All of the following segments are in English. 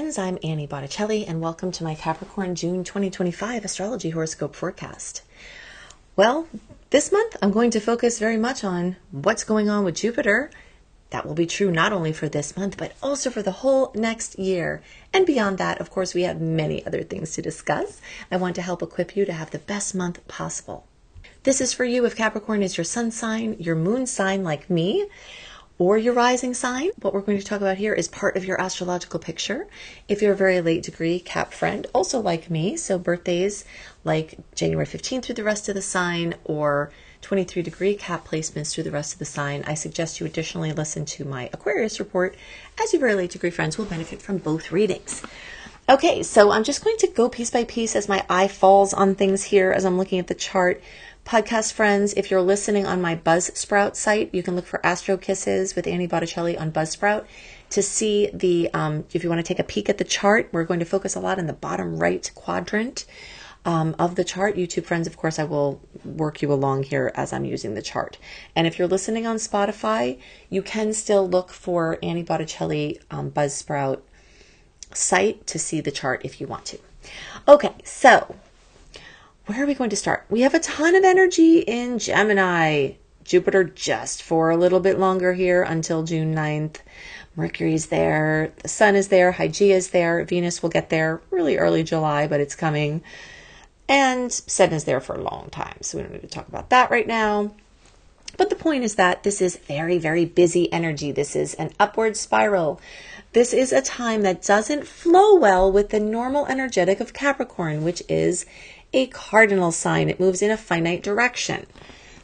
friends, I'm Annie Botticelli, and welcome to my Capricorn June 2025 astrology horoscope forecast. Well, this month I'm going to focus very much on what's going on with Jupiter. That will be true not only for this month, but also for the whole next year. And beyond that, of course, we have many other things to discuss. I want to help equip you to have the best month possible. This is for you if Capricorn is your sun sign, your moon sign like me, or your rising sign. What we're going to talk about here is part of your astrological picture. If you're a very late degree Cap friend, also like me, so birthdays like January 15th through the rest of the sign, or 23 degree Cap placements through the rest of the sign, I suggest you additionally listen to my Aquarius report, as your very late degree friends will benefit from both readings. Okay, so I'm just going to go piece by piece as my eye falls on things here as I'm looking at the chart. Podcast friends, if you're listening on my Buzzsprout site, you can look for Astro Kisses with Annie Botticelli on Buzzsprout to see the, if you want to take a peek at the chart. We're going to focus a lot on the bottom right quadrant of the chart. YouTube friends, of course, I will work you along here as I'm using the chart. And if you're listening on Spotify, you can still look for Annie Botticelli Buzzsprout site to see the chart if you want to. Okay, so where are we going to start? We have a ton of energy in Gemini. Jupiter just for a little bit longer here until June 9th. Mercury's there. The Sun is there. Hygeia is there. Venus will get there really early July, but it's coming. And Saturn is there for a long time, so we don't need to talk about that right now. But the point is that this is very, very busy energy. This is an upward spiral. This is a time that doesn't flow well with the normal energetic of Capricorn, which is a cardinal sign. It moves in a finite direction.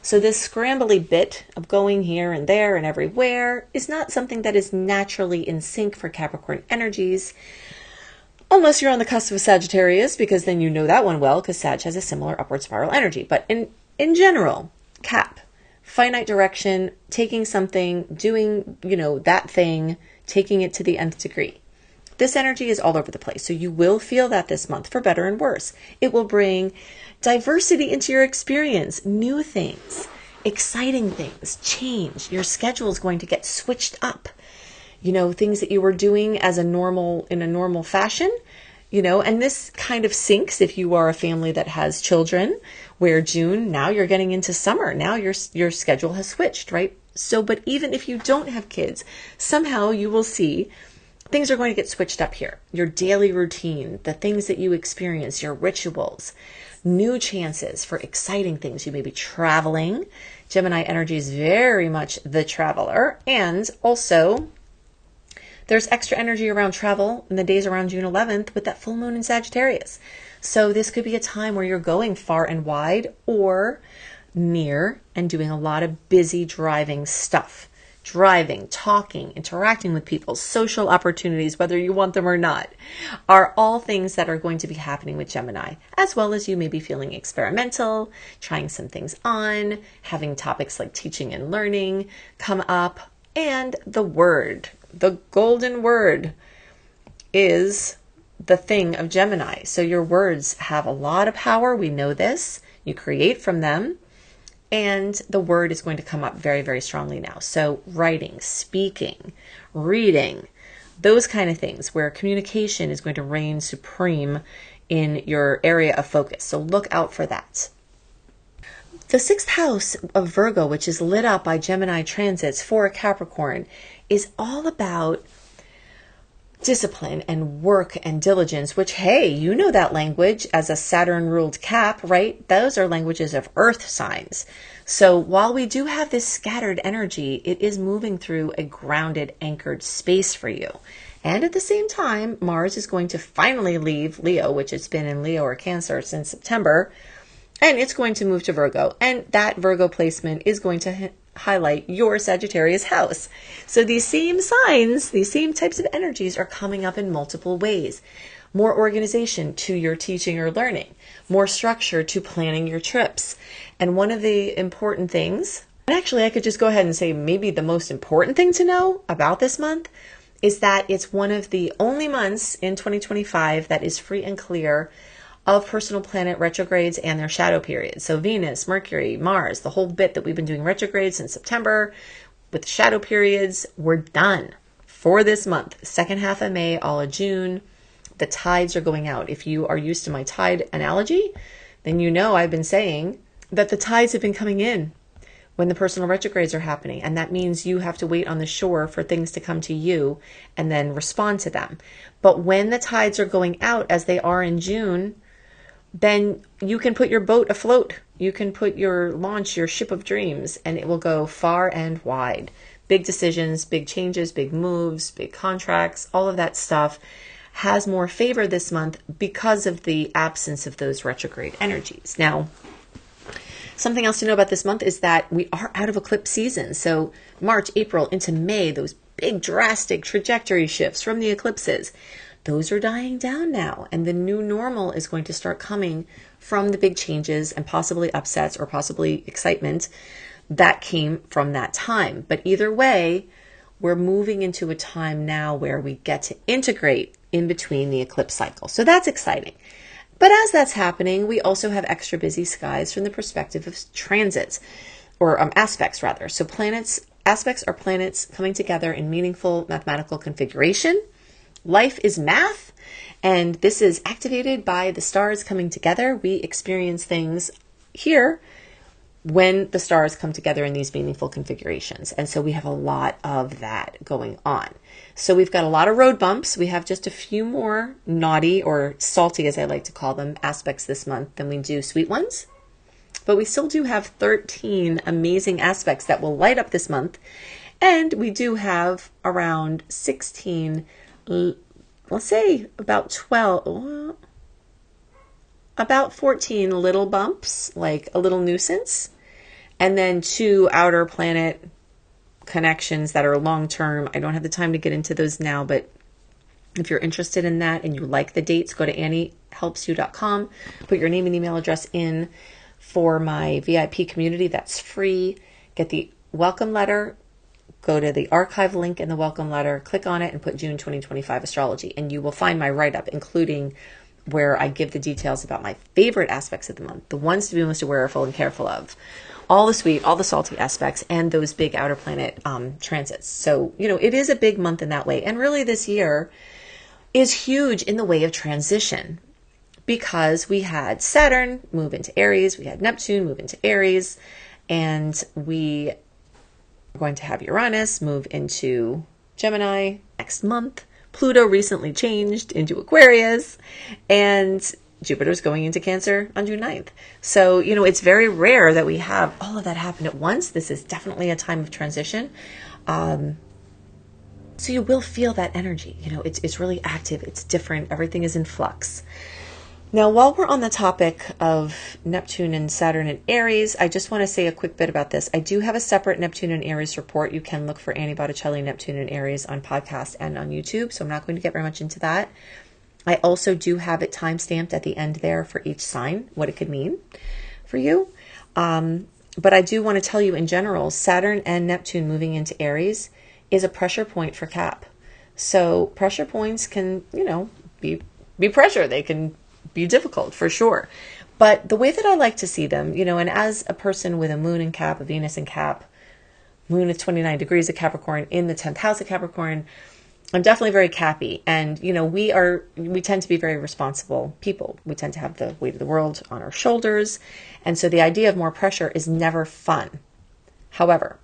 So this scrambly bit of going here and there and everywhere is not something that is naturally in sync for Capricorn energies, unless you're on the cusp of Sagittarius, because then you know that one well, because Sag has a similar upward spiral energy. But in general, Cap, finite direction, taking something, doing, that thing, taking it to the nth degree. This energy is all over the place, so you will feel that this month, for better and worse. It will bring diversity into your experience, new things, exciting things, change. Your schedule is going to get switched up. Things that you were doing in a normal fashion, and this kind of syncs if you are a family that has children, where June, now you're getting into summer. Now your schedule has switched, right? So, but even if you don't have kids, somehow you will see things are going to get switched up here. Your daily routine, the things that you experience, your rituals, new chances for exciting things. You may be traveling. Gemini energy is very much the traveler. And also, there's extra energy around travel in the days around June 11th with that full moon in Sagittarius. So this could be a time where you're going far and wide or near and doing a lot of busy driving stuff. Driving, talking, interacting with people, social opportunities, whether you want them or not, are all things that are going to be happening with Gemini, as well as you may be feeling experimental, trying some things on, having topics like teaching and learning come up, and the word, the golden word, is the thing of Gemini. So your words have a lot of power. We know this. You create from them. And the word is going to come up very, very strongly now. So writing, speaking, reading, those kind of things where communication is going to reign supreme in your area of focus. So look out for that. The sixth house of Virgo, which is lit up by Gemini transits for Capricorn, is all about discipline and work and diligence, which, hey, you know that language as a Saturn-ruled Cap, right? Those are languages of earth signs. So while we do have this scattered energy, it is moving through a grounded, anchored space for you. And at the same time, Mars is going to finally leave Leo, which it's been in Leo or Cancer since September, and it's going to move to Virgo. And that Virgo placement is going to highlight your Sagittarius house. So these same signs, these same types of energies are coming up in multiple ways. More organization to your teaching or learning, more structure to planning your trips. And one of the important things, and actually I could just go ahead and say maybe the most important thing to know about this month, is that it's one of the only months in 2025 that is free and clear of personal planet retrogrades and their shadow periods. So Venus, Mercury, Mars, the whole bit that we've been doing retrogrades since September with the shadow periods, we're done for this month. Second half of May, all of June, the tides are going out. If you are used to my tide analogy, then you know I've been saying that the tides have been coming in when the personal retrogrades are happening. And that means you have to wait on the shore for things to come to you and then respond to them. But when the tides are going out, as they are in June, then you can put your boat afloat. You can put launch your ship of dreams, and it will go far and wide. Big decisions, big changes, big moves, big contracts, all of that stuff has more favor this month because of the absence of those retrograde energies. Now, something else to know about this month is that we are out of eclipse season. So March, April into May, those big drastic trajectory shifts from the eclipses, those are dying down now. And the new normal is going to start coming from the big changes and possibly upsets or possibly excitement that came from that time. But either way, we're moving into a time now where we get to integrate in between the eclipse cycle. So that's exciting. But as that's happening, we also have extra busy skies from the perspective of transits, or aspects rather. So aspects are planets coming together in meaningful mathematical configuration. Life is math, and this is activated by the stars coming together. We experience things here when the stars come together in these meaningful configurations. And so we have a lot of that going on. So we've got a lot of road bumps. We have just a few more naughty, or salty as I like to call them, aspects this month than we do sweet ones. But we still do have 13 amazing aspects that will light up this month. And we do have around 16, let's say about 12, about 14 little bumps, like a little nuisance. And then 2 outer planet connections that are long-term. I don't have the time to get into those now, but if you're interested in that and you like the dates, go to anniehelpsyou.com, put your name and email address in for my VIP community. That's free. Get the welcome letter, go to the archive link in the welcome letter, click on it and put June 2025 astrology, and you will find my write-up, including where I give the details about my favorite aspects of the month, the ones to be most aware of and careful of. All the sweet, all the salty aspects, and those big outer planet transits. So, it is a big month in that way. And really this year is huge in the way of transition, because we had Saturn move into Aries, we had Neptune move into Aries, and we are going to have Uranus move into Gemini next month. Pluto recently changed into Aquarius, and Jupiter's going into Cancer on June 9th. So, it's very rare that we have all of that happen at once. This is definitely a time of transition. So you will feel that energy. It's really active. It's different. Everything is in flux. Now, while we're on the topic of Neptune and Saturn and Aries, I just want to say a quick bit about this. I do have a separate Neptune and Aries report. You can look for Annie Botticelli, Neptune and Aries on podcast and on YouTube. So I'm not going to get very much into that. I also do have it time-stamped at the end there for each sign, what it could mean for you. But I do want to tell you in general, Saturn and Neptune moving into Aries is a pressure point for Cap. So pressure points can, be pressure. They can be difficult for sure. But the way that I like to see them, and as a person with a moon in Cap, a Venus in Cap, moon at 29 degrees of Capricorn in the 10th house of Capricorn, I'm definitely very Cappy, and we tend to be very responsible people. We tend to have the weight of the world on our shoulders, and so the idea of more pressure is never fun. However,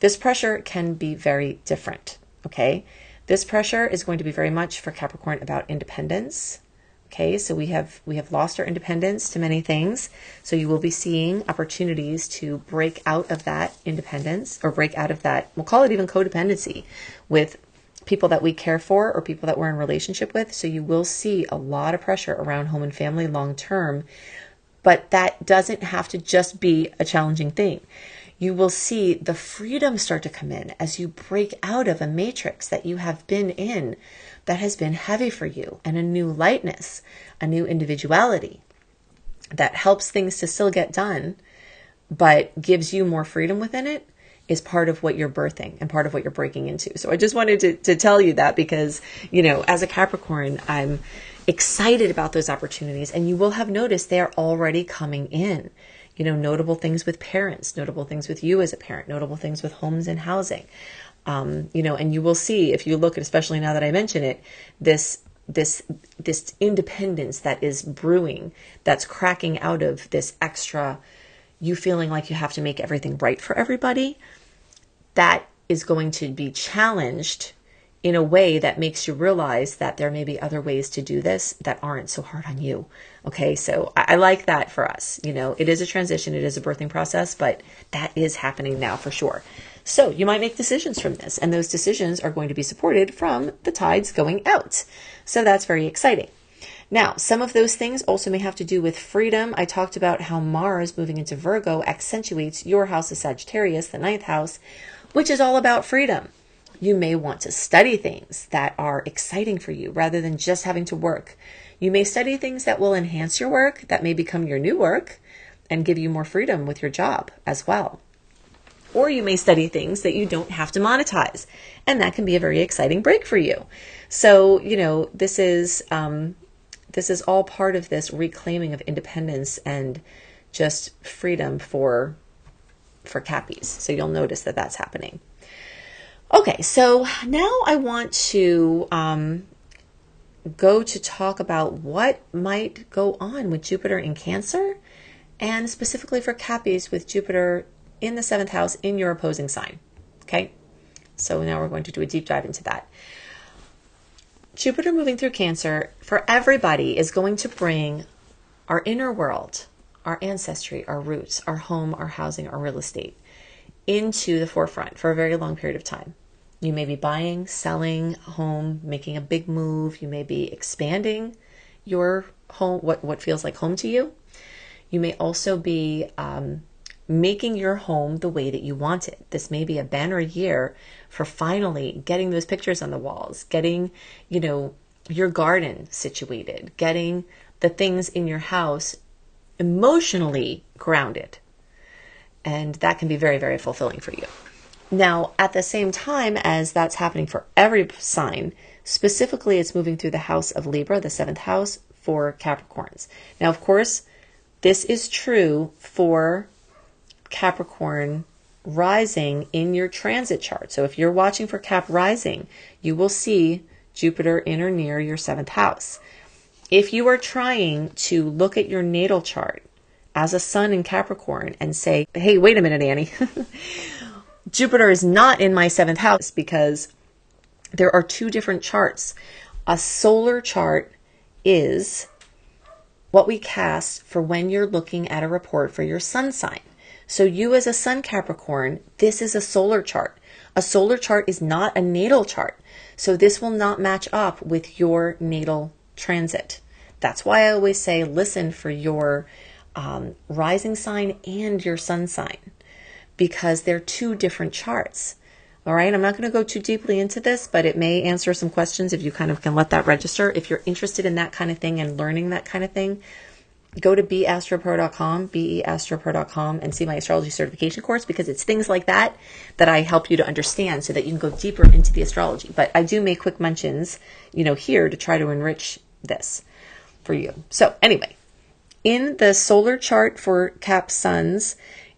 this pressure can be very different. Okay, this pressure is going to be very much for Capricorn about independence. Okay, so we have lost our independence to many things, so you will be seeing opportunities to break out of that independence, or break out of that, we'll call it even codependency, with people that we care for or people that we're in relationship with. So you will see a lot of pressure around home and family long term, but that doesn't have to just be a challenging thing. You will see the freedom start to come in as you break out of a matrix that you have been in that has been heavy for you, and a new lightness, a new individuality that helps things to still get done, but gives you more freedom within it, is part of what you're birthing and part of what you're breaking into. So I just wanted to tell you that because, as a Capricorn, I'm excited about those opportunities, and you will have noticed they are already coming in. Notable things with parents, notable things with you as a parent, notable things with homes and housing. And you will see, if you look at, especially now that I mention it, this this independence that is brewing, that's cracking out of this extra, you feeling like you have to make everything right for everybody, that is going to be challenged in a way that makes you realize that there may be other ways to do this that aren't so hard on you. Okay, so I like that for us. You know, it is a transition, it is a birthing process, but that is happening now for sure. So you might make decisions from this, and those decisions are going to be supported from the tides going out. So that's very exciting. Now, some of those things also may have to do with freedom. I talked about how Mars moving into Virgo accentuates your house of Sagittarius, the 9th house, which is all about freedom. You may want to study things that are exciting for you rather than just having to work. You may study things that will enhance your work, that may become your new work, and give you more freedom with your job as well. Or you may study things that you don't have to monetize, and that can be a very exciting break for you. So, you know, this is all part of this reclaiming of independence and just freedom for Cappies. So you'll notice that that's happening. Okay, so now I want to go to talk about what might go on with Jupiter in Cancer, and specifically for Cappies with Jupiter in the 7th house in your opposing sign. Okay, so now we're going to do a deep dive into that. Jupiter moving through Cancer for everybody is going to bring our inner world, our ancestry, our roots, our home, our housing, our real estate into the forefront for a very long period of time. You may be buying, selling a home, making a big move. You may be expanding your home, what feels like home to you. You may also be making your home the way that you want it. This may be a banner year for finally getting those pictures on the walls, getting, you know, your garden situated, getting the things in your house emotionally grounded. And that can be very, very fulfilling for you. Now, at the same time as that's happening for every sign, specifically it's moving through the house of Libra, the 7th house for Capricorns. Now, of course, this is true for Capricorn rising in your transit chart. So if you're watching for Cap rising, you will see Jupiter in or near your 7th house. If you are trying to look at your natal chart as a sun in Capricorn and say, hey, wait a minute, Annie, Jupiter is not in my 7th house, because there are two different charts. A solar chart is what we cast for when you're looking at a report for your sun sign. So you as a sun Capricorn, this is a solar chart. A solar chart is not a natal chart. So this will not match up with your natal transit. That's why I always say listen for your rising sign and your sun sign, because they're two different charts. All right, I'm not going to go too deeply into this, but it may answer some questions if you kind of can let that register. If you're interested in that kind of thing and learning that kind of thing, go to beastropro.com, beastropro.com, and see my astrology certification course, because it's things like that that I help you to understand so that you can go deeper into the astrology. But I do make quick mentions, here to try to enrich this for you. So anyway, in the solar chart for Cap suns,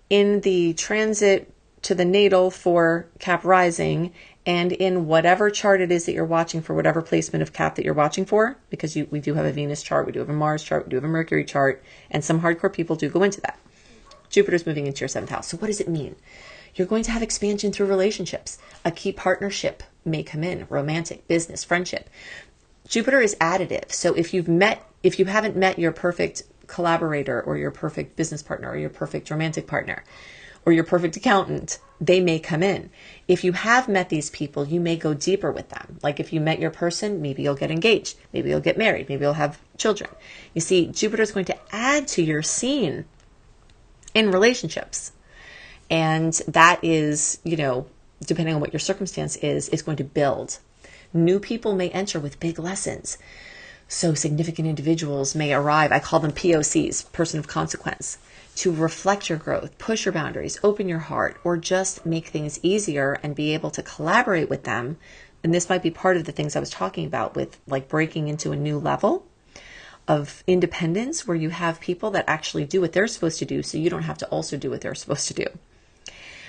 in the transit to the natal for Cap rising, and in whatever chart it is that you're watching for whatever placement of Cap that you're watching for, because we do have a Venus chart, we do have a Mars chart, we do have a Mercury chart, and some hardcore people do go into that. Jupiter's moving into your 7th house. So what does it mean? You're going to have expansion through relationships. A key partnership may come in, romantic, business, friendship. Jupiter is additive. So if you haven't met your perfect collaborator or your perfect business partner or your perfect romantic partner or your perfect accountant, they may come in. If you have met these people, you may go deeper with them. Like if you met your person, maybe you'll get engaged, maybe you'll get married, maybe you'll have children. You see, Jupiter is going to add to your scene in relationships. And that is, depending on what your circumstance is going to build. New people may enter with big lessons. So significant individuals may arrive, I call them POCs, person of consequence, to reflect your growth, push your boundaries, open your heart, or just make things easier and be able to collaborate with them. And this might be part of the things I was talking about with like breaking into a new level of independence where you have people that actually do what they're supposed to do, so you don't have to also do what they're supposed to do.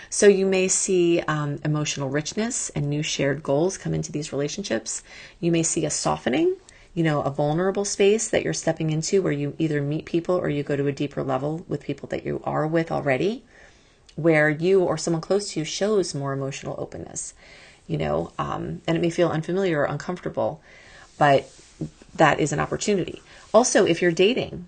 So you may see emotional richness and new shared goals come into these relationships. You may see a softening a vulnerable space that you're stepping into where you either meet people or you go to a deeper level with people that you are with already, where you or someone close to you shows more emotional openness, and it may feel unfamiliar or uncomfortable, but that is an opportunity. Also, if you're dating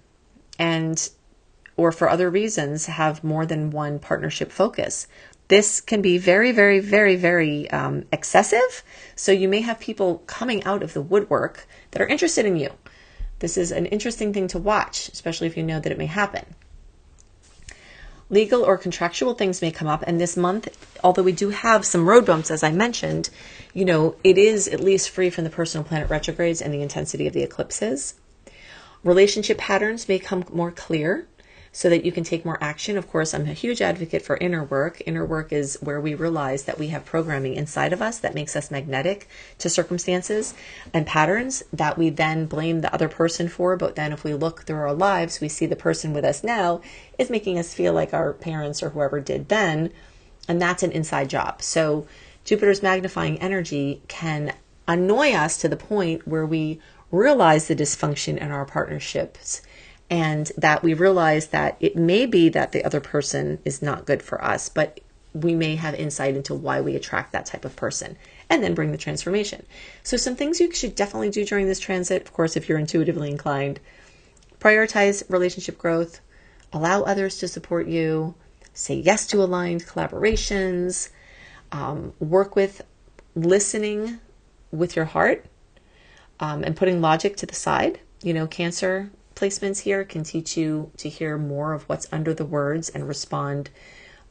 or for other reasons have more than one partnership focus, this can be very, very, very, very excessive. So you may have people coming out of the woodwork that are interested in you. This is an interesting thing to watch, especially if you know that it may happen. Legal or contractual things may come up. And this month, although we do have some road bumps, as I mentioned, it is at least free from the personal planet retrogrades and the intensity of the eclipses. Relationship patterns may come more clear so that you can take more action. Of course, I'm a huge advocate for inner work. Inner work is where we realize that we have programming inside of us that makes us magnetic to circumstances and patterns that we then blame the other person for. But then if we look through our lives, we see the person with us now is making us feel like our parents or whoever did then. And that's an inside job. So Jupiter's magnifying energy can annoy us to the point where we realize the dysfunction in our partnerships, and that we realize that it may be that the other person is not good for us, but we may have insight into why we attract that type of person, and then bring the transformation. So some things you should definitely do during this transit, of course, if you're intuitively inclined: prioritize relationship growth, allow others to support you, say yes to aligned collaborations, work with listening with your heart, and putting logic to the side. Cancer placements here can teach you to hear more of what's under the words and respond,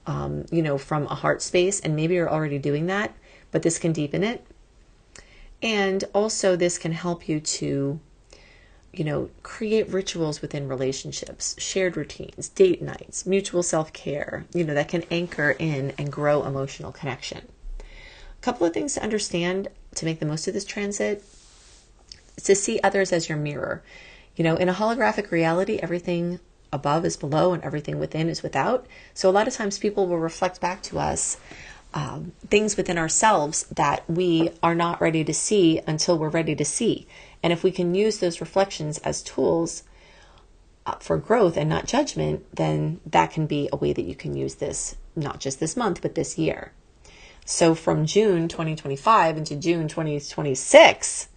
from a heart space. And maybe you're already doing that, but this can deepen it. And also this can help you to, create rituals within relationships, shared routines, date nights, mutual self-care, that can anchor in and grow emotional connection. A couple of things to understand to make the most of this transit is to see others as your mirror. In a holographic reality, everything above is below and everything within is without. So a lot of times people will reflect back to us things within ourselves that we are not ready to see until we're ready to see. And if we can use those reflections as tools for growth and not judgment, then that can be a way that you can use this, not just this month, but this year. So from June 2025 into June 2026,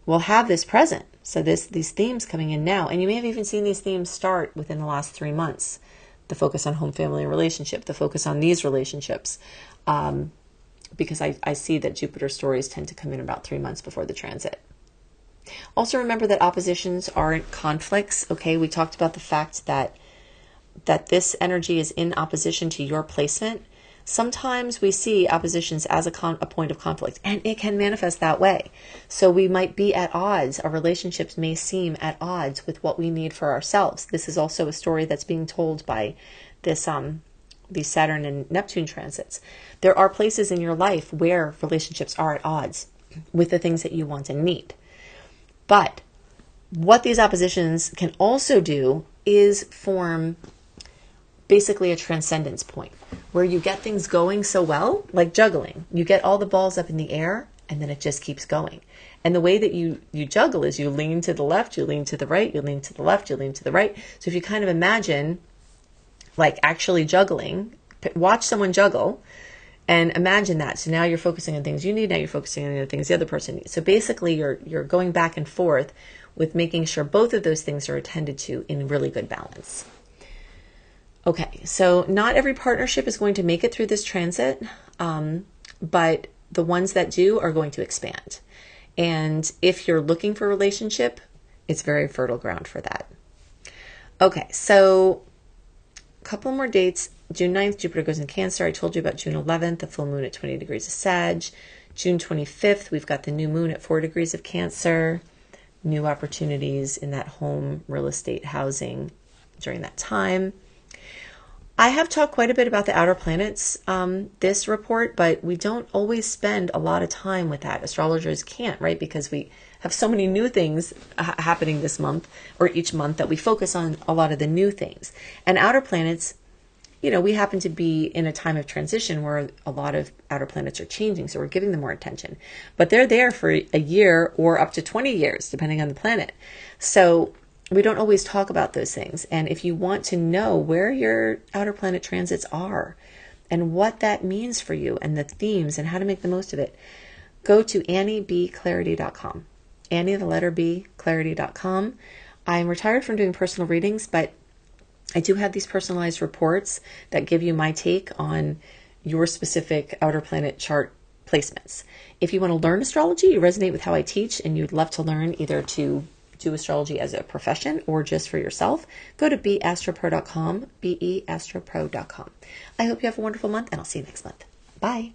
we'll have this present. So these themes coming in now, and you may have even seen these themes start within the last 3 months. The focus on home, family, and relationship, the focus on these relationships, because I see that Jupiter stories tend to come in about 3 months before the transit. Also remember that oppositions aren't conflicts. Okay, we talked about the fact that this energy is in opposition to your placement. Sometimes we see oppositions as a point of conflict, and it can manifest that way. So we might be at odds. Our relationships may seem at odds with what we need for ourselves. This is also a story that's being told by these Saturn and Neptune transits. There are places in your life where relationships are at odds with the things that you want and need. But what these oppositions can also do is form basically a transcendence point where you get things going so well, like juggling. You get all the balls up in the air and then it just keeps going. And the way that you juggle is you lean to the left, you lean to the right, you lean to the left, you lean to the right. So if you kind of imagine like actually juggling, watch someone juggle and imagine that. So now you're focusing on things you need, now you're focusing on the things the other person needs. So basically you're going back and forth with making sure both of those things are attended to in really good balance. Okay, so not every partnership is going to make it through this transit, but the ones that do are going to expand. And if you're looking for a relationship, it's very fertile ground for that. Okay, so a couple more dates. June 9th, Jupiter goes in Cancer. I told you about June 11th, the full moon at 20 degrees of Sag. June 25th, we've got the new moon at 4 degrees of Cancer. New opportunities in that home, real estate, housing during that time. I have talked quite a bit about the outer planets this report, but we don't always spend a lot of time with that. Astrologers can't, right? Because we have so many new things happening this month or each month that we focus on a lot of the new things. And outer planets, we happen to be in a time of transition where a lot of outer planets are changing, so we're giving them more attention. But they're there for a year or up to 20 years, depending on the planet. So we don't always talk about those things. And if you want to know where your outer planet transits are and what that means for you and the themes and how to make the most of it, go to AnnieBClarity.com. Annie, the letter B, clarity.com. I'm retired from doing personal readings, but I do have these personalized reports that give you my take on your specific outer planet chart placements. If you want to learn astrology, you resonate with how I teach, and you'd love to learn either to do astrology as a profession or just for yourself, go to beastropro.com, beastropro.com. I hope you have a wonderful month, and I'll see you next month. Bye.